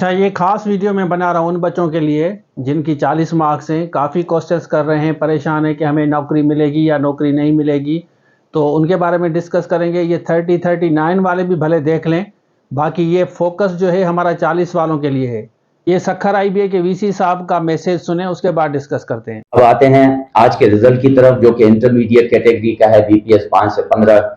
अच्छा, ये खास वीडियो मैं बना रहा हूँ उन बच्चों के लिए जिनकी 40 मार्क्स हैं। काफ़ी क्वेश्चंस कर रहे हैं, परेशान है कि हमें नौकरी मिलेगी या नौकरी नहीं मिलेगी। तो उनके बारे में डिस्कस करेंगे। ये 39 वाले भी भले देख लें, बाकी ये फोकस जो है हमारा 40 वालों के लिए है। ये सखर आईबीए के वीसी साहब का मैसेज सुने, उसके बाद डिस्कस करते हैं। अब आते हैं आज के रिजल्ट की तरफ, जो कि इंटरमीडिएट कैटेगरी का है, बीपीएस 5 से 15।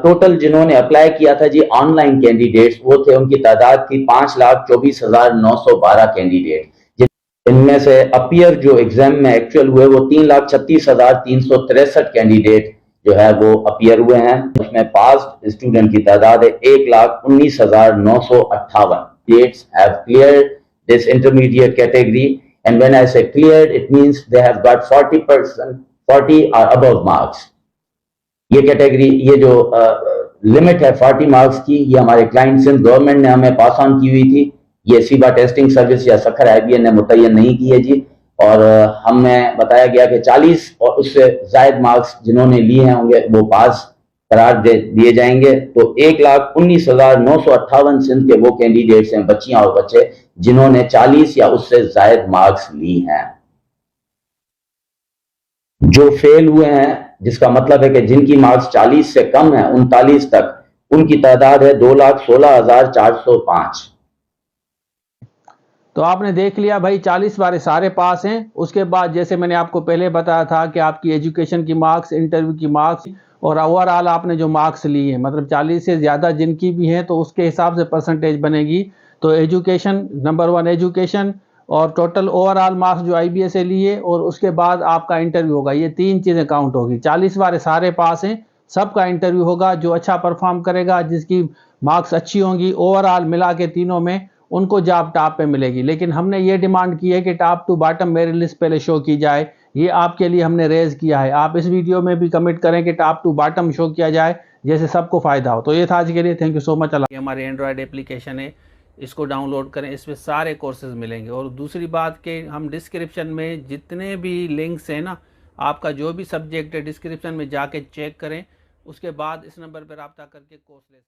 टोटल जिन्होंने अप्लाई किया था जी ऑनलाइन कैंडिडेट्स, वो थे, उनकी तादाद थी 5,24,912 कैंडिडेट। इनमें से अपियर जो एग्जाम में एक्चुअल हुए वो 3,36,363 कैंडिडेट जो है वो अपियर हुए हैं। उसमें पास स्टूडेंट की तादाद है 1,19,958। That's have cleared this intermediate category, and when I say cleared, it means they have got 40%, 40 or above marks. ये कैटेगरी, ये जो लिमिट है 40 मार्क्स की, ये हमारे क्लाइंट सिंध गवर्नमेंट ने हमें पास ऑन की हुई थी। ये सीबा टेस्टिंग सर्विस या सखर आईबीए ने मुतय्यन नहीं की है जी। और हमें बताया गया कि 40 और उससे जायद मार्क्स जिन्होंने लिए हैं होंगे वो पास करार दिए जाएंगे। तो 1,19,958 सिंध के वो कैंडिडेट्स हैं, बच्चियां और बच्चे, जिन्होंने 40 या उससे जायद मार्क्स ली हैं। जो फेल हुए हैं, जिसका मतलब है कि जिनकी मार्क्स 40 से कम है 39 तक, उनकी तादाद है 2,16,405। तो आपने देख लिया भाई, 40 वाले सारे पास हैं। उसके बाद जैसे मैंने आपको पहले बताया था कि आपकी एजुकेशन की मार्क्स, इंटरव्यू की मार्क्स और ओवरऑल आपने जो मार्क्स लिए हैं, मतलब 40 से ज़्यादा जिनकी भी हैं तो उसके हिसाब से परसेंटेज बनेगी। तो एजुकेशन नंबर 1 एजुकेशन, और टोटल ओवरऑल मार्क्स जो आईबीए से लिए, और उसके बाद आपका इंटरव्यू होगा। ये 3 चीज़ें काउंट होगी। 40 वाले सारे पास हैं, सबका इंटरव्यू होगा। जो अच्छा परफॉर्म करेगा, जिसकी मार्क्स अच्छी होंगी ओवरऑल मिला के तीनों में, उनको जॉब टॉप पे मिलेगी। लेकिन हमने ये डिमांड की है कि top to bottom merit list पहले शो की जाए। ये आपके लिए हमने रेज किया है। आप इस वीडियो में भी कमिट करें कि टॉप टू बॉटम शो किया जाए, जैसे सबको फ़ायदा हो। तो ये था आज के लिए। Thank you so much. ये हमारे एंड्रॉयड एप्लीकेशन है, इसको डाउनलोड करें। इसमें सारे कोर्सेज मिलेंगे। और दूसरी बात कि हम डिस्क्रिप्शन में जितने भी लिंक्स हैं ना, आपका जो भी सब्जेक्ट है डिस्क्रिप्शन में जाके चेक करें। उसके बाद इस नंबर पर रब्ता करके कोर्स ले सकते हैं।